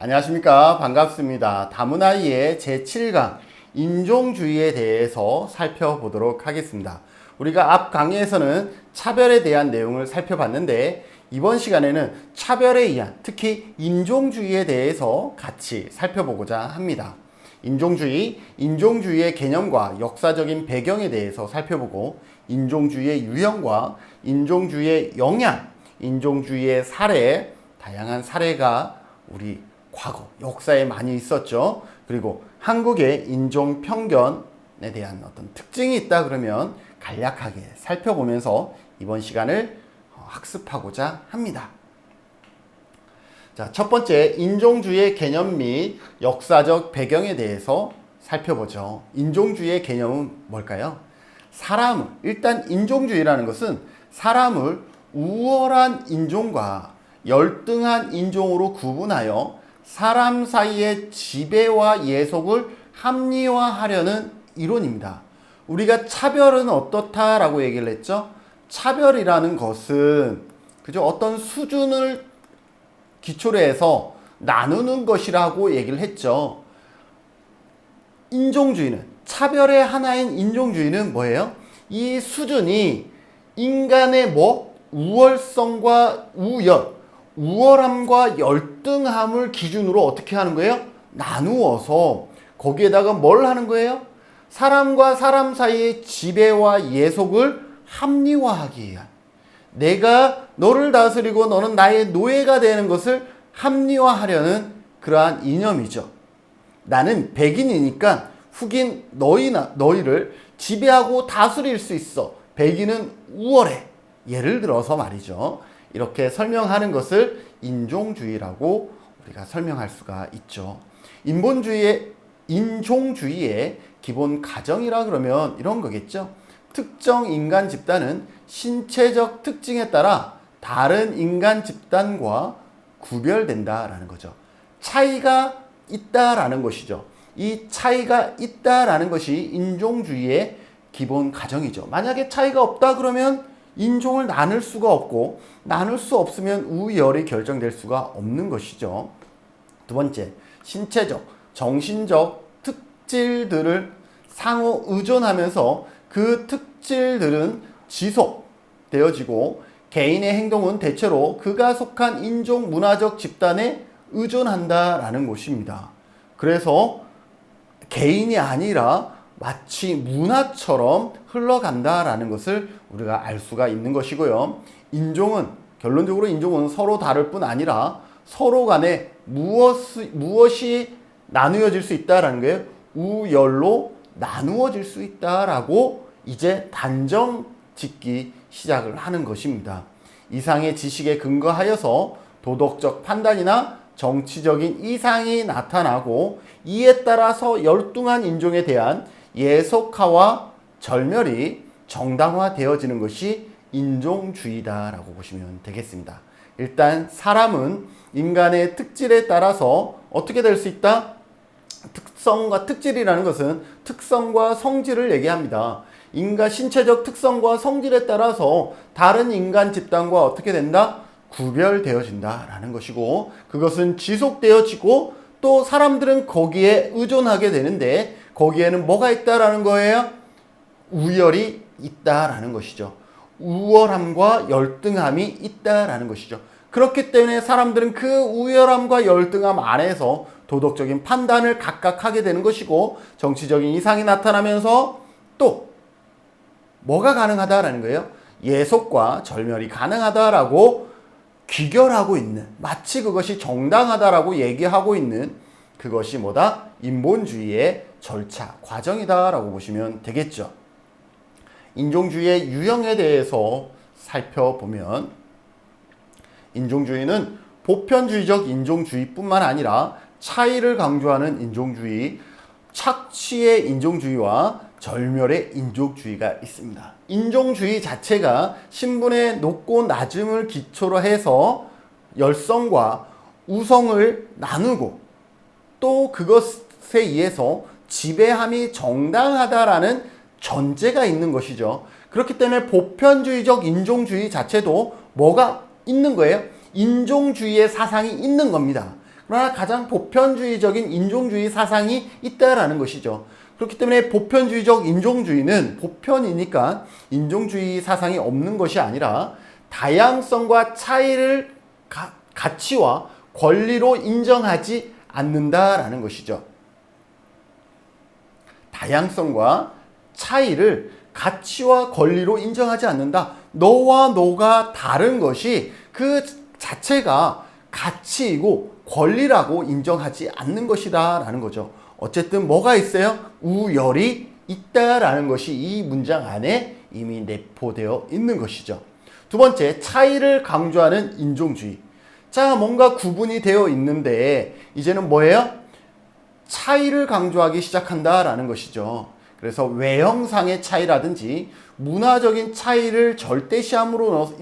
안녕하십니까. 반갑습니다. 다문화이의 제7강 인종주의에 대해서 살펴보도록 하겠습니다. 우리가 앞 강의에서는 차별에 대한 내용을 살펴봤는데 이번 시간에는 차별에 의한 특히 인종주의에 대해서 같이 살펴보고자 합니다. 인종주의의 개념과 역사적인 배경에 대해서 살펴보고 인종주의의 유형과 인종주의의 영향, 인종주의의 사례, 다양한 사례가 우리 과거 역사에 많이 있었죠. 그리고 한국의 인종 편견에 대한 어떤 특징이 있다 그러면 간략하게 살펴보면서 이번 시간을 학습하고자 합니다. 자, 첫 번째 인종주의의 개념 및 역사적 배경에 대해서 살펴보죠. 인종주의의 개념은 뭘까요? 일단 인종주의라는 것은 사람을 우월한 인종과 열등한 인종으로 구분하여 사람 사이의 지배와 예속을 합리화하려는 이론입니다. 우리가 차별은 어떻다라고 얘기를 했죠? 차별이라는 것은 그죠? 어떤 수준을 기초로 해서 나누는 것이라고 얘기를 했죠. 인종주의는 차별의 하나인 인종주의는 뭐예요? 이 수준이 인간의 우월성과 우월함과 열등함을 기준으로 어떻게 하는 거예요? 나누어서 거기에다가 뭘 하는 거예요? 사람과 사람 사이의 지배와 예속을 합리화하기 위한, 내가 너를 다스리고 너는 나의 노예가 되는 것을 합리화하려는 그러한 이념이죠. 나는 백인이니까 흑인 너희를 지배하고 다스릴 수 있어. 백인은 우월해. 예를 들어서 말이죠. 이렇게 설명하는 것을 인종주의라고 우리가 설명할 수가 있죠. 인종주의의 기본 가정이라 그러면 이런 거겠죠. 특정 인간 집단은 신체적 특징에 따라 다른 인간 집단과 구별된다라는 거죠. 차이가 있다라는 것이죠. 이 차이가 있다라는 것이 인종주의의 기본 가정이죠. 만약에 차이가 없다 그러면 인종을 나눌 수가 없고, 나눌 수 없으면 우열이 결정될 수가 없는 것이죠. 두 번째, 신체적, 정신적 특질들을 상호 의존하면서 그 특질들은 지속되어지고 개인의 행동은 대체로 그가 속한 인종 문화적 집단에 의존한다라는 것입니다. 그래서 개인이 아니라 마치 문화처럼 흘러간다라는 것을 우리가 알 수가 있는 것이고요. 결론적으로 인종은 서로 다를 뿐 아니라 서로 간에 무엇이 나누어질 수 있다라는 거예요. 우열로 나누어질 수 있다라고 이제 단정 짓기 시작을 하는 것입니다. 이상의 지식에 근거하여서 도덕적 판단이나 정치적인 이상이 나타나고 이에 따라서 열등한 인종에 대한 예속화와 절멸이 정당화되어지는 것이 인종주의다라고 보시면 되겠습니다. 일단 사람은 인간의 특질에 따라서 어떻게 될 수 있다? 특성과 특질이라는 것은 특성과 성질을 얘기합니다. 인간 신체적 특성과 성질에 따라서 다른 인간 집단과 어떻게 된다? 구별되어진다라는 것이고, 그것은 지속되어지고 또 사람들은 거기에 의존하게 되는데 거기에는 뭐가 있다라는 거예요? 우열이 있다라는 것이죠. 우월함과 열등함이 있다라는 것이죠. 그렇기 때문에 사람들은 그 우월함과 열등함 안에서 도덕적인 판단을 각각 하게 되는 것이고, 정치적인 이상이 나타나면서 또 뭐가 가능하다라는 거예요? 예속과 절멸이 가능하다라고 귀결하고 있는, 마치 그것이 정당하다라고 얘기하고 있는 그것이 뭐다? 인본주의의 절차, 과정이다라고 보시면 되겠죠. 인종주의의 유형에 대해서 살펴보면, 인종주의는 보편주의적 인종주의뿐만 아니라 차이를 강조하는 인종주의, 착취의 인종주의와 절멸의 인종주의가 있습니다. 인종주의 자체가 신분의 높고 낮음을 기초로 해서 열성과 우성을 나누고 또 그것에 의해서 지배함이 정당하다라는 전제가 있는 것이죠. 그렇기 때문에 보편주의적 인종주의 자체도 뭐가 있는 거예요? 인종주의의 사상이 있는 겁니다. 그러나 가장 보편주의적인 인종주의 사상이 있다라는 것이죠. 그렇기 때문에 보편주의적 인종주의는 보편이니까 인종주의 사상이 없는 것이 아니라 다양성과 차이를 가치와 권리로 인정하지 않는다라는 것이죠. 다양성과 차이를 가치와 권리로 인정하지 않는다. 너와 너가 다른 것이 그 자체가 가치이고 권리라고 인정하지 않는 것이다 라는 거죠. 어쨌든 뭐가 있어요? 우열이 있다라는 것이 이 문장 안에 이미 내포되어 있는 것이죠. 두 번째, 차이를 강조하는 인종주의. 자, 뭔가 구분이 되어 있는데 이제는 뭐예요? 차이를 강조하기 시작한다라는 것이죠. 그래서 외형상의 차이라든지 문화적인 차이를 절대시함으로써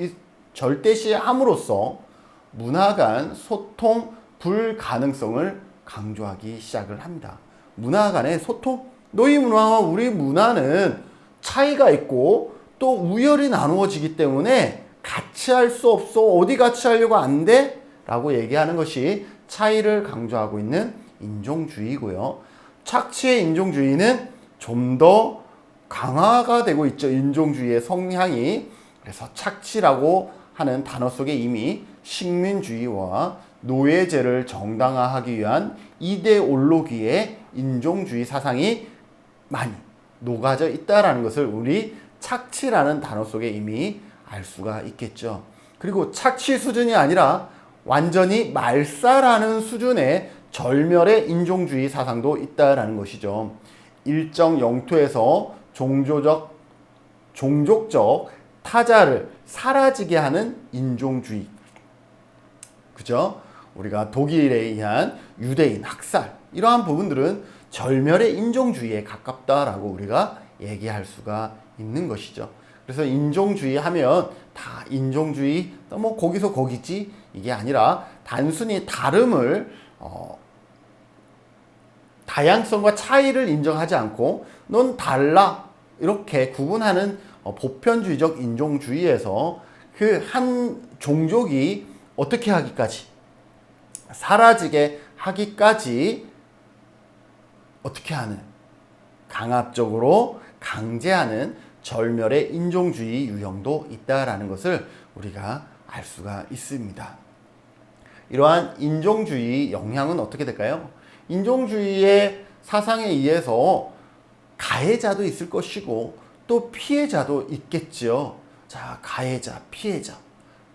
문화 간 소통 불가능성을 강조하기 시작을 합니다. 문화 간의 소통? 너희 문화와 우리 문화는 차이가 있고 또 우열이 나누어지기 때문에 같이 할 수 없어. 어디 같이 하려고 안 돼? 라고 얘기하는 것이 차이를 강조하고 있는 인종주의고요. 착취의 인종주의는 좀 더 강화가 되고 있죠. 인종주의의 성향이. 그래서 착취라고 하는 단어 속에 이미 식민주의와 노예제를 정당화하기 위한 이데올로기의 인종주의 사상이 많이 녹아져 있다는 것을 우리 착취라는 단어 속에 이미 알 수가 있겠죠. 그리고 착취 수준이 아니라 완전히 말살하는 수준의 절멸의 인종주의 사상도 있다는 것이죠. 일정 영토에서 종족적 타자를 사라지게 하는 인종주의. 그죠? 우리가 독일에 의한 유대인 학살, 이러한 부분들은 절멸의 인종주의에 가깝다라고 우리가 얘기할 수가 있는 것이죠. 그래서 인종주의 하면 다 인종주의, 뭐 거기서 거기지, 이게 아니라 단순히 다름을 다양성과 차이를 인정하지 않고 넌 달라 이렇게 구분하는 보편주의적 인종주의에서 그 한 종족이 어떻게 하기까지, 사라지게 하기까지 어떻게 하는, 강압적으로 강제하는 절멸의 인종주의 유형도 있다라는 것을 우리가 알 수가 있습니다. 이러한 인종주의 영향은 어떻게 될까요? 인종주의의 사상에 의해서 가해자도 있을 것이고 또 피해자도 있겠죠. 자, 가해자, 피해자.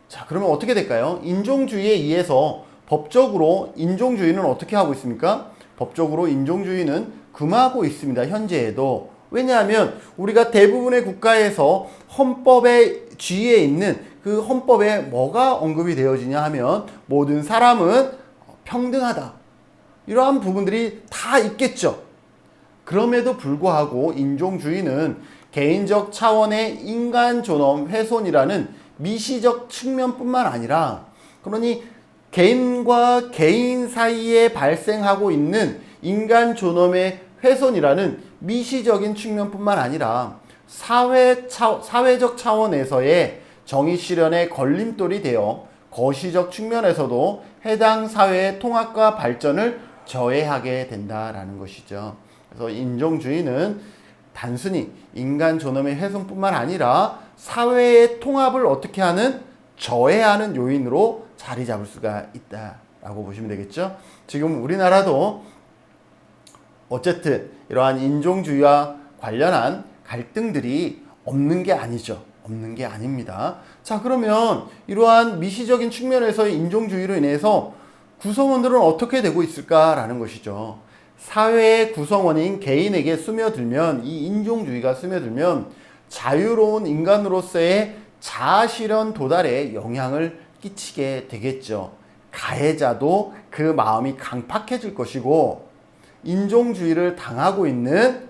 자, 그러면 어떻게 될까요? 인종주의에 의해서 법적으로 인종주의는 어떻게 하고 있습니까? 법적으로 인종주의는 금하고 있습니다. 현재에도. 왜냐하면 우리가 대부분의 국가에서 헌법의 쥐에 있는 그 헌법에 뭐가 언급이 되어지냐 하면 모든 사람은 평등하다. 이러한 부분들이 다 있겠죠. 그럼에도 불구하고 인종주의는 개인적 차원의 인간 존엄 훼손이라는 미시적 측면뿐만 아니라, 그러니 개인과 개인 사이에 발생하고 있는 인간 존엄의 훼손이라는 미시적인 측면뿐만 아니라 사회적 차원에서의 정의 실현의 걸림돌이 되어 거시적 측면에서도 해당 사회의 통합과 발전을 저해하게 된다라는 것이죠. 그래서 인종주의는 단순히 인간 존엄의 훼손뿐만 아니라 사회의 통합을 어떻게 하는, 저해하는 요인으로 자리 잡을 수가 있다라고 보시면 되겠죠. 지금 우리나라도 어쨌든 이러한 인종주의와 관련한 갈등들이 없는 게 아니죠. 없는 게 아닙니다. 자, 그러면 이러한 미시적인 측면에서의 인종주의로 인해서 구성원들은 어떻게 되고 있을까라는 것이죠. 사회의 구성원인 개인에게 스며들면, 이 인종주의가 스며들면 자유로운 인간으로서의 자아실현 도달에 영향을 끼치게 되겠죠. 가해자도 그 마음이 강팍해질 것이고, 인종주의를 당하고 있는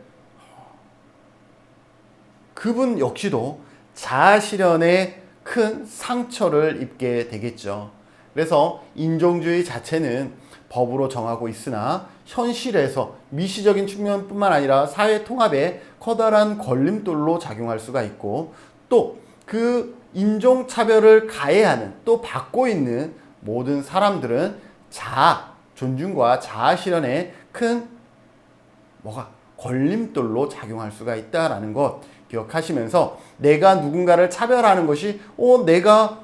그분 역시도 자아실현에 큰 상처를 입게 되겠죠. 그래서 인종주의 자체는 법으로 정하고 있으나 현실에서 미시적인 측면뿐만 아니라 사회 통합에 커다란 걸림돌로 작용할 수가 있고, 또 그 인종차별을 가해하는, 또 받고 있는 모든 사람들은 존중과 자아 실현에 큰 걸림돌로 작용할 수가 있다라는 것 기억하시면서 내가 누군가를 차별하는 것이 내가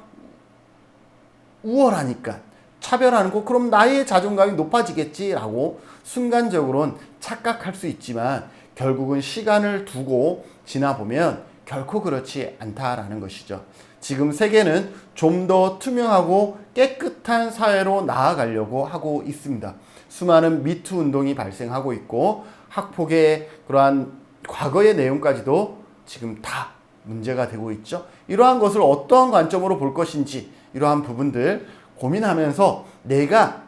우월하니까 차별하는 거 그럼 나의 자존감이 높아지겠지라고 순간적으로는 착각할 수 있지만 결국은 시간을 두고 지나보면 결코 그렇지 않다라는 것이죠. 지금 세계는 좀 더 투명하고 깨끗한 사회로 나아가려고 하고 있습니다. 수많은 미투 운동이 발생하고 있고 학폭의 그러한 과거의 내용까지도 지금 다 문제가 되고 있죠. 이러한 것을 어떠한 관점으로 볼 것인지 이러한 부분들 고민하면서 내가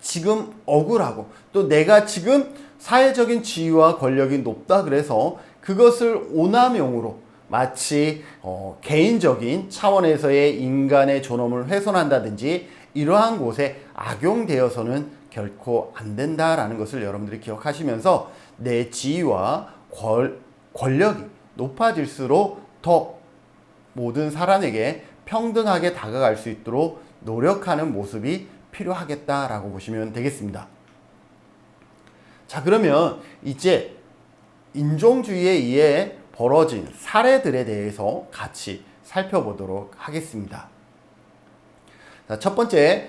지금 억울하고 또 내가 지금 사회적인 지위와 권력이 높다 그래서 그것을 오남용으로 마치 개인적인 차원에서의 인간의 존엄을 훼손한다든지 이러한 곳에 악용되어서는 결코 안 된다라는 것을 여러분들이 기억하시면서 내 지위와 권력이 높아질수록 더 모든 사람에게 평등하게 다가갈 수 있도록 노력하는 모습이 필요하겠다라고 보시면 되겠습니다. 자, 그러면 이제 인종주의에 의해 벌어진 사례들에 대해서 같이 살펴보도록 하겠습니다. 자, 첫 번째,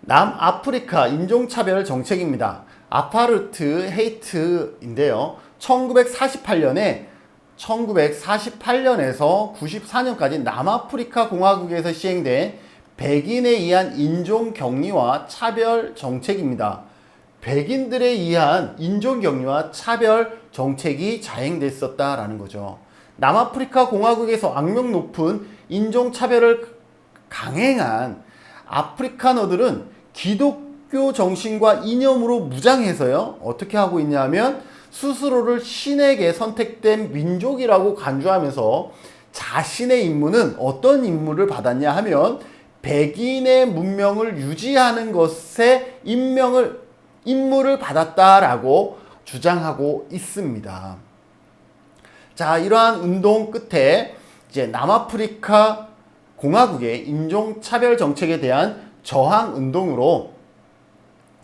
남아프리카 인종차별 정책입니다. 아파르트 헤이트인데요. 1948년에서 94년까지 남아프리카 공화국에서 시행된 백인에 의한 인종격리와 차별 정책입니다. 백인들에 의한 인종격리와 차별 정책이 자행됐었다라는 거죠. 남아프리카 공화국에서 악명 높은 인종차별을 강행한 아프리카너들은 기독교 정신과 이념으로 무장해서요. 어떻게 하고 있냐면 스스로를 신에게 선택된 민족이라고 간주하면서 자신의 임무는 어떤 임무를 받았냐 하면 백인의 문명을 유지하는 것에 임무를 받았다라고 주장하고 있습니다. 자, 이러한 운동 끝에 이제 남아프리카 공화국의 인종차별 정책에 대한 저항 운동으로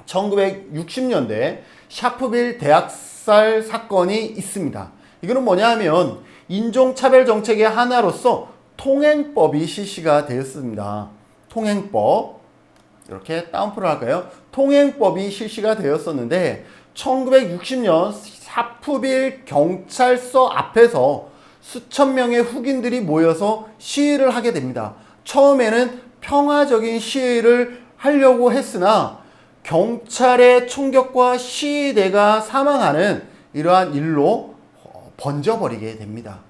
1960년대 샤프빌 대학살 사건이 있습니다. 이거는 뭐냐 하면 인종차별 정책의 하나로서 통행법이 실시가 되었습니다. 통행법, 이렇게 다운표를 할까요? 통행법이 실시가 되었었는데 1960년 샤프빌 경찰서 앞에서 수천 명의 흑인들이 모여서 시위를 하게 됩니다. 처음에는 평화적인 시위를 하려고 했으나 경찰의 총격과 시위대가 사망하는 이러한 일로 번져버리게 됩니다.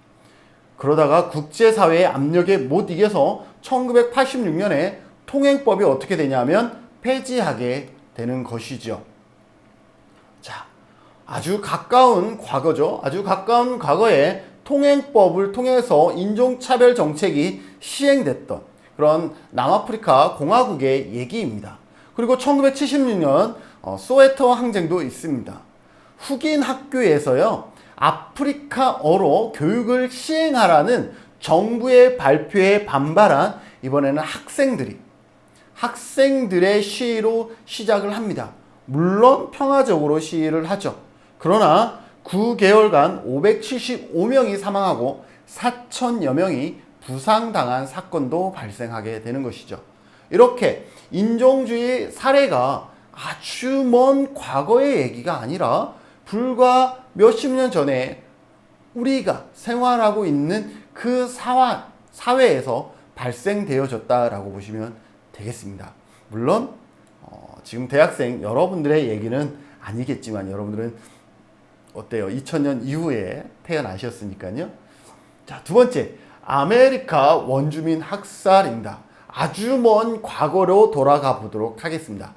그러다가 국제사회의 압력에 못 이겨서 1986년에 통행법이 어떻게 되냐면 폐지하게 되는 것이죠. 자, 아주 가까운 과거죠. 아주 가까운 과거에 통행법을 통해서 인종차별 정책이 시행됐던 그런 남아프리카 공화국의 얘기입니다. 그리고 1976년 소웨토 항쟁도 있습니다. 흑인 학교에서요, 아프리카어로 교육을 시행하라는 정부의 발표에 반발한 이번에는 학생들의 시위로 시작을 합니다. 물론 평화적으로 시위를 하죠. 그러나 9개월간 575명이 사망하고 4천여 명이 부상당한 사건도 발생하게 되는 것이죠. 이렇게 인종주의 사례가 아주 먼 과거의 얘기가 아니라 불과 몇십 년 전에 우리가 생활하고 있는 그 사회에서 발생되어졌다라고 보시면 되겠습니다. 물론 지금 대학생 여러분들의 얘기는 아니겠지만 여러분들은 어때요? 2000년 이후에 태어나셨으니까요. 자, 두 번째, 아메리카 원주민 학살입니다. 아주 먼 과거로 돌아가 보도록 하겠습니다.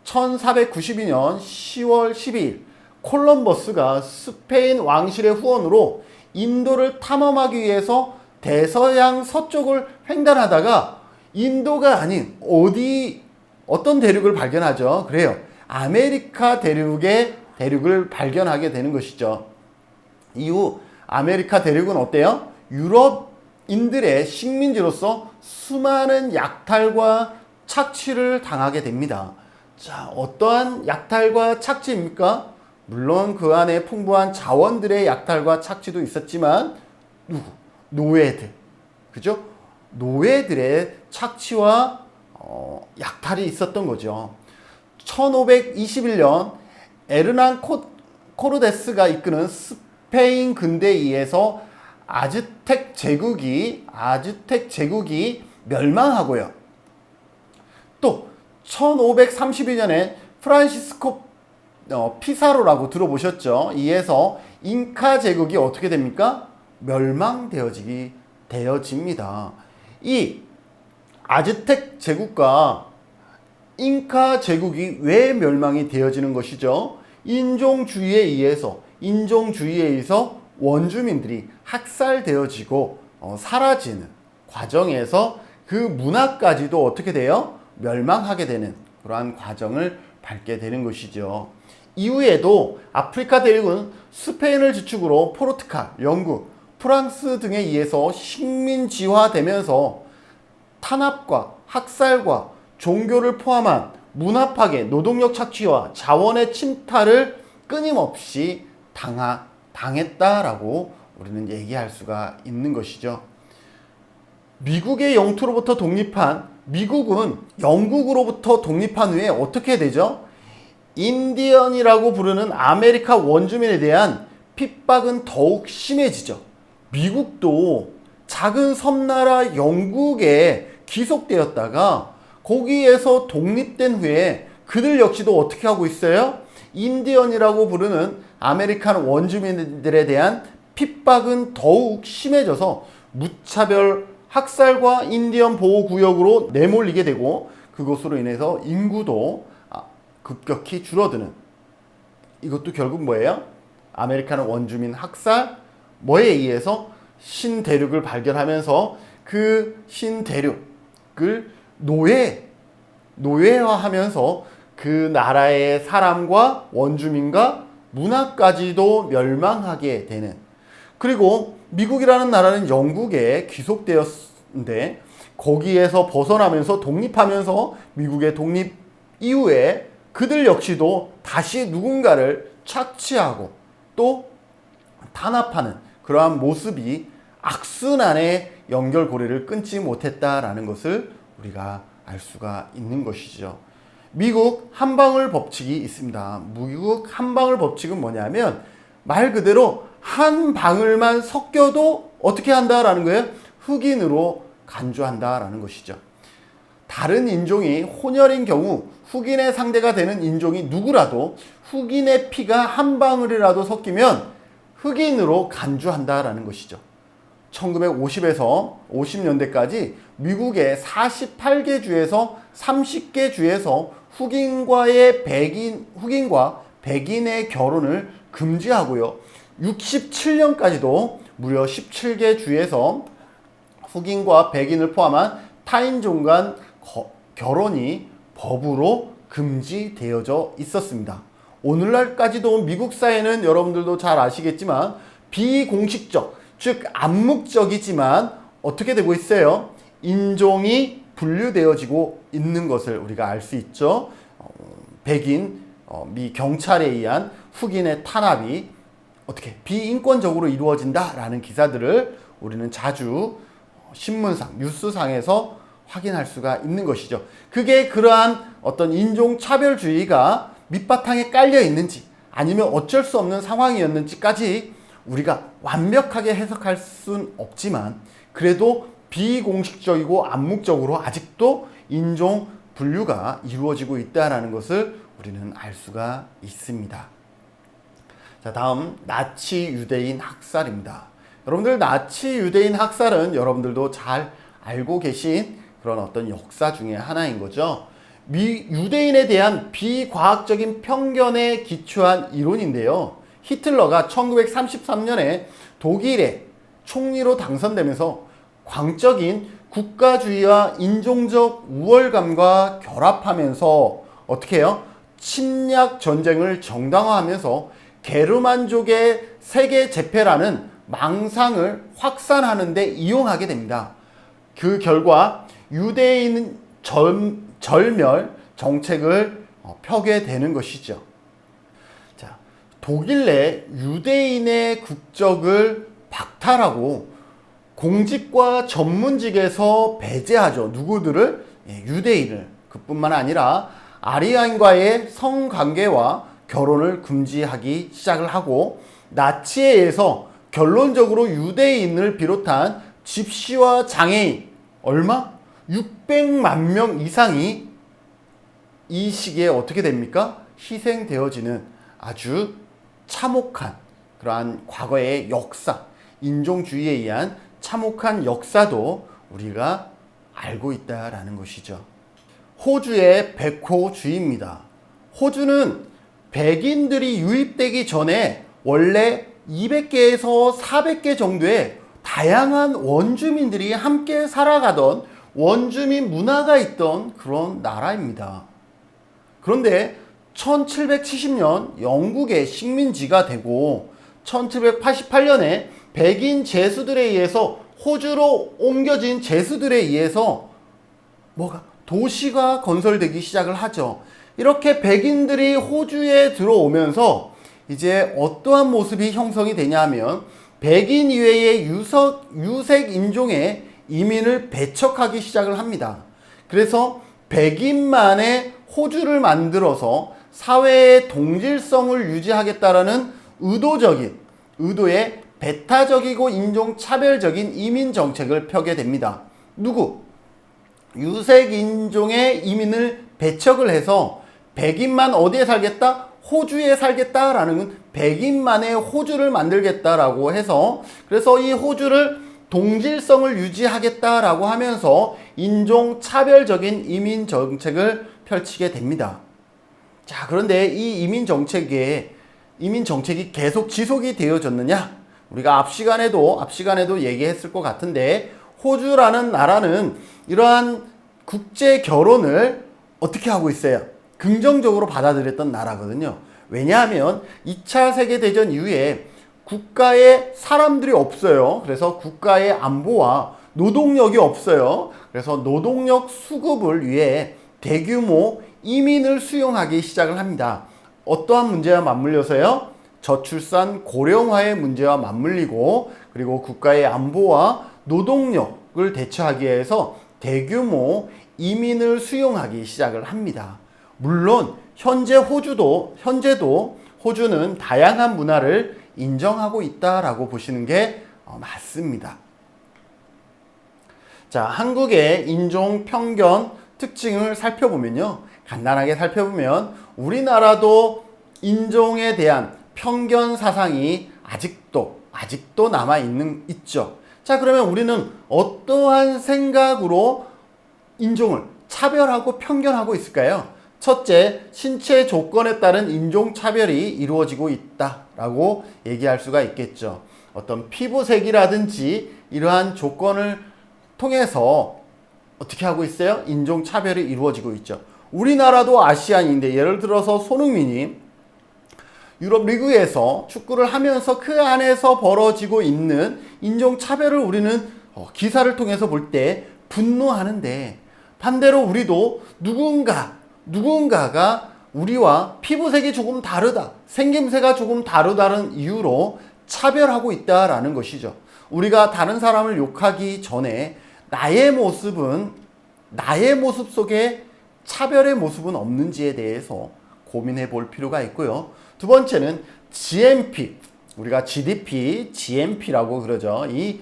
1492년 10월 12일 콜럼버스가 스페인 왕실의 후원으로 인도를 탐험하기 위해서 대서양 서쪽을 횡단하다가 인도가 아닌 어떤 대륙을 발견하죠. 그래요. 아메리카 대륙을 발견하게 되는 것이죠. 이후 아메리카 대륙은 어때요? 유럽인들의 식민지로서 수많은 약탈과 착취를 당하게 됩니다. 자, 어떠한 약탈과 착취입니까? 물론 그 안에 풍부한 자원들의 약탈과 착취도 있었지만 누구? 노예들. 그죠? 노예들의 착취와 약탈이 있었던 거죠. 1521년 에르난 코르테스가 이끄는 스페인 군대에 의해서 아즈텍 제국이 멸망하고요. 또 1531년에 프란시스코 피사로라고 들어보셨죠? 이에서 잉카 제국이 어떻게 됩니까? 되어집니다. 이 아즈텍 제국과 잉카 제국이 왜 멸망이 되어지는 것이죠? 인종주의에 의해서 원주민들이 학살되어지고 사라지는 과정에서 그 문화까지도 어떻게 돼요? 멸망하게 되는 그러한 과정을 밟게 되는 것이죠. 이후에도 아프리카 대륙은 스페인을 주축으로 포르투갈, 영국, 프랑스 등에 의해서 식민지화되면서 탄압과 학살과 종교를 포함한 문화 파괴, 노동력 착취와 자원의 침탈을 끊임없이 당했다라고 우리는 얘기할 수가 있는 것이죠. 미국의 영토로부터 독립한 미국은 영국으로부터 독립한 후에 어떻게 되죠? 인디언이라고 부르는 아메리카 원주민에 대한 핍박은 더욱 심해지죠. 미국도 작은 섬나라 영국에 귀속되었다가 거기에서 독립된 후에 그들 역시도 어떻게 하고 있어요? 인디언이라고 부르는 아메리칸 원주민들에 대한 핍박은 더욱 심해져서 무차별 학살과 인디언 보호구역으로 내몰리게 되고 그것으로 인해서 인구도 급격히 줄어드는, 이것도 결국 뭐예요? 아메리칸 원주민 학살, 뭐에 의해서 신대륙을 발견하면서 그 신대륙을 노예화하면서 그 나라의 사람과 원주민과 문화까지도 멸망하게 되는, 그리고 미국이라는 나라는 영국에 귀속되었는데 거기에서 벗어나면서 독립하면서 미국의 독립 이후에 그들 역시도 다시 누군가를 착취하고 또 탄압하는 그러한 모습이 악순환의 연결고리를 끊지 못했다라는 것을 우리가 알 수가 있는 것이죠. 미국 한방울 법칙이 있습니다. 미국 한방울 법칙은 뭐냐면 말 그대로 한 방울만 섞여도 어떻게 한다라는 거예요? 흑인으로 간주한다라는 것이죠. 다른 인종이 혼혈인 경우 흑인의 상대가 되는 인종이 누구라도 흑인의 피가 한 방울이라도 섞이면 흑인으로 간주한다라는 것이죠. 1950에서 50년대까지 미국의 48개 주에서 30개 주에서 흑인과 백인의 결혼을 금지하고요. 67년까지도 무려 17개 주에서 흑인과 백인을 포함한 타인종 간 결혼이 법으로 금지되어져 있었습니다. 오늘날까지도 미국 사회는 여러분들도 잘 아시겠지만 비공식적, 즉 암묵적이지만 어떻게 되고 있어요? 인종이 분류되어지고 있는 것을 우리가 알 수 있죠. 백인, 미 경찰에 의한 흑인의 탄압이 어떻게 비인권적으로 이루어진다라는 기사들을 우리는 자주 신문상, 뉴스상에서 확인할 수가 있는 것이죠. 그게 그러한 어떤 인종차별주의가 밑바탕에 깔려 있는지 아니면 어쩔 수 없는 상황이었는지까지 우리가 완벽하게 해석할 수는 없지만 그래도 비공식적이고 암묵적으로 아직도 인종 분류가 이루어지고 있다는 것을 우리는 알 수가 있습니다. 자, 다음 나치 유대인 학살입니다. 여러분들 나치 유대인 학살은 여러분들도 잘 알고 계신 그런 어떤 역사 중에 하나인 거죠. 유대인에 대한 비과학적인 편견에 기초한 이론인데요. 히틀러가 1933년에 독일의 총리로 당선되면서 광적인 국가주의와 인종적 우월감과 결합하면서 어떻게 해요? 침략 전쟁을 정당화하면서 게르만족의 세계 재패라는 망상을 확산하는 데 이용하게 됩니다. 그 결과 유대인 절멸 정책을 펴게 되는 것이죠. 자, 독일 내 유대인의 국적을 박탈하고 공직과 전문직에서 배제하죠. 누구들을? 유대인을. 그뿐만 아니라 아리안과의 성관계와 결혼을 금지하기 시작을 하고 나치에 의해서 결론적으로 유대인을 비롯한 집시와 장애인 얼마? 600만 명 이상이 이 시기에 어떻게 됩니까? 희생되어지는 아주 참혹한 그러한 과거의 역사, 인종주의에 의한 참혹한 역사도 우리가 알고 있다라는 것이죠. 호주의 백호주의입니다. 호주는 백인들이 유입되기 전에 원래 200개에서 400개 정도의 다양한 원주민들이 함께 살아가던 원주민 문화가 있던 그런 나라입니다. 그런데 1770년 영국의 식민지가 되고 1788년에 백인 제수들에 의해서 호주로 옮겨진 제수들에 의해서 도시가 건설되기 시작을 하죠. 이렇게 백인들이 호주에 들어오면서 이제 어떠한 모습이 형성이 되냐면 백인 이외의 유색 인종의 이민을 배척하기 시작을 합니다. 그래서 백인만의 호주를 만들어서 사회의 동질성을 유지하겠다라는 의도의 배타적이고 인종차별적인 이민 정책을 펴게 됩니다. 유색 인종의 이민을 배척을 해서 백인만 어디에 살겠다? 호주에 살겠다라는 백인만의 호주를 만들겠다라고 해서 그래서 이 호주를 동질성을 유지하겠다라고 하면서 인종차별적인 이민 정책을 펼치게 됩니다. 자, 그런데 이 이민 정책이 계속 지속이 되어졌느냐? 우리가 앞 시간에도 얘기했을 것 같은데 호주라는 나라는 이러한 국제 결혼을 어떻게 하고 있어요? 긍정적으로 받아들였던 나라거든요. 왜냐하면 2차 세계대전 이후에 국가에 사람들이 없어요. 그래서 국가의 안보와 노동력이 없어요. 그래서 노동력 수급을 위해 대규모 이민을 수용하기 시작을 합니다. 어떠한 문제와 맞물려서요? 저출산 고령화의 문제와 맞물리고 그리고 국가의 안보와 노동력을 대처하기 위해서 대규모 이민을 수용하기 시작을 합니다. 물론 현재도 호주는 다양한 문화를 인정하고 있다라고 보시는 게 맞습니다. 자, 한국의 인종 편견 특징을 간단하게 살펴보면 우리나라도 인종에 대한 편견 사상이 아직도 있죠. 자, 그러면 우리는 어떠한 생각으로 인종을 차별하고 편견하고 있을까요? 첫째, 신체 조건에 따른 인종차별이 이루어지고 있다라고 얘기할 수가 있겠죠. 어떤 피부색이라든지 이러한 조건을 통해서 어떻게 하고 있어요? 인종차별이 이루어지고 있죠. 우리나라도 아시안인데 예를 들어서 손흥민이 유럽 리그에서 축구를 하면서 그 안에서 벌어지고 있는 인종차별을 우리는 기사를 통해서 볼 때 분노하는데 반대로 우리도 누군가가 우리와 피부색이 조금 다르다, 생김새가 조금 다르다는 이유로 차별하고 있다라는 것이죠. 우리가 다른 사람을 욕하기 전에 나의 모습 속에 차별의 모습은 없는지에 대해서 고민해 볼 필요가 있고요. 두 번째는 GNP, 우리가 GDP, GNP라고 그러죠. 이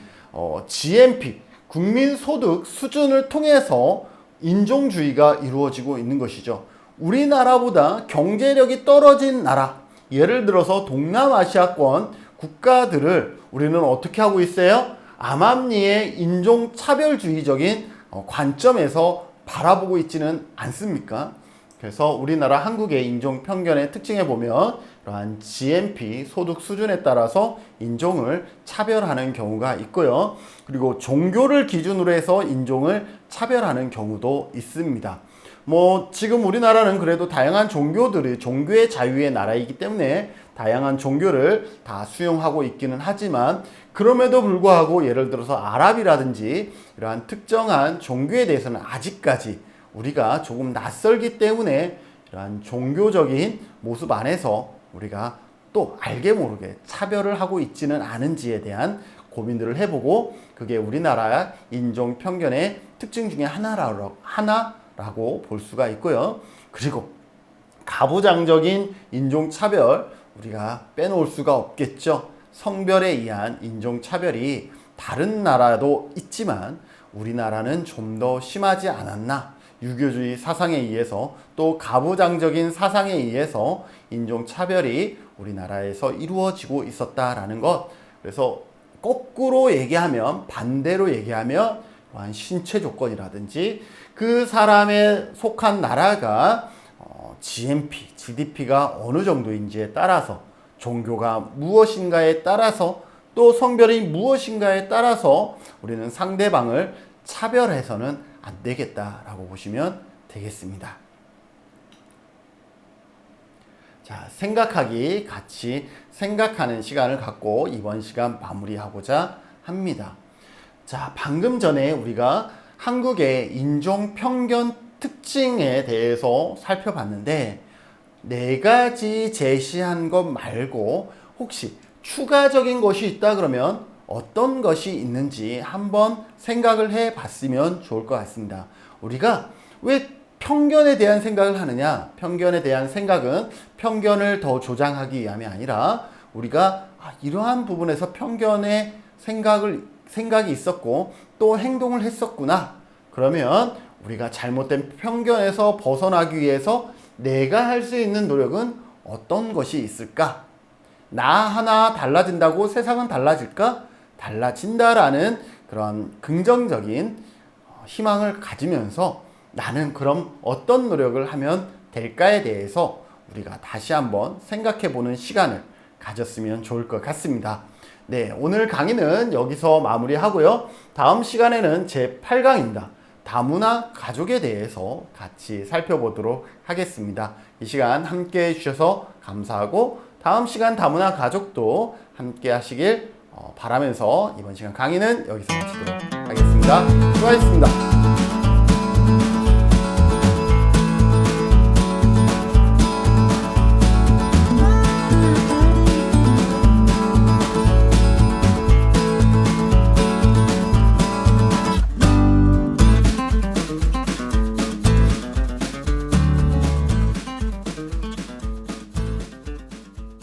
GNP, 국민소득 수준을 통해서 인종주의가 이루어지고 있는 것이죠. 우리나라보다 경제력이 떨어진 나라, 예를 들어서 동남아시아권 국가들을 우리는 어떻게 하고 있어요? 암암리의 인종차별주의적인 관점에서 바라보고 있지는 않습니까? 그래서 우리나라 한국의 인종편견의 특징에 보면 이러한 GNP 소득 수준에 따라서 인종을 차별하는 경우가 있고요. 그리고 종교를 기준으로 해서 인종을 차별하는 경우도 있습니다. 지금 우리나라는 그래도 다양한 종교의 자유의 나라이기 때문에 다양한 종교를 다 수용하고 있기는 하지만 그럼에도 불구하고 예를 들어서 아랍이라든지 이러한 특정한 종교에 대해서는 아직까지 우리가 조금 낯설기 때문에 이러한 종교적인 모습 안에서 우리가 또 알게 모르게 차별을 하고 있지는 않은지에 대한 고민들을 해보고, 그게 우리나라 인종 편견의 특징 중에 하나라고 볼 수가 있고요. 그리고 가부장적인 인종차별, 우리가 빼놓을 수가 없겠죠. 성별에 의한 인종차별이 다른 나라도 있지만 우리나라는 좀 더 심하지 않았나. 유교주의 사상에 의해서, 또 가부장적인 사상에 의해서 인종차별이 우리나라에서 이루어지고 있었다라는 것. 그래서 거꾸로 얘기하면, 반대로 얘기하면 신체 조건이라든지 그 사람에 속한 나라가 GNP, GDP가 어느 정도인지에 따라서, 종교가 무엇인가에 따라서, 또 성별이 무엇인가에 따라서 우리는 상대방을 차별해서는 안 되겠다라고 보시면 되겠습니다. 자, 같이 생각하는 시간을 갖고 이번 시간 마무리하고자 합니다. 자, 방금 전에 우리가 한국의 인종 편견 특징에 대해서 살펴봤는데, 네 가지 제시한 것 말고 혹시 추가적인 것이 있다 그러면 어떤 것이 있는지 한번 생각을 해 봤으면 좋을 것 같습니다. 우리가 왜 편견에 대한 생각을 하느냐? 편견에 대한 생각은 편견을 더 조장하기 위함이 아니라, 우리가 이러한 부분에서 편견의 생각이 있었고 또 행동을 했었구나. 그러면 우리가 잘못된 편견에서 벗어나기 위해서 내가 할 수 있는 노력은 어떤 것이 있을까? 나 하나 달라진다고 세상은 달라질까? 달라진다라는 그런 긍정적인 희망을 가지면서 나는 그럼 어떤 노력을 하면 될까에 대해서 우리가 다시 한번 생각해 보는 시간을 가졌으면 좋을 것 같습니다. 네, 오늘 강의는 여기서 마무리하고요. 다음 시간에는 제 8강입니다. 다문화 가족에 대해서 같이 살펴보도록 하겠습니다. 이 시간 함께 해주셔서 감사하고, 다음 시간 다문화 가족도 함께 하시길 바라면서 이번 시간 강의는 여기서 마치도록 하겠습니다. 수고하셨습니다.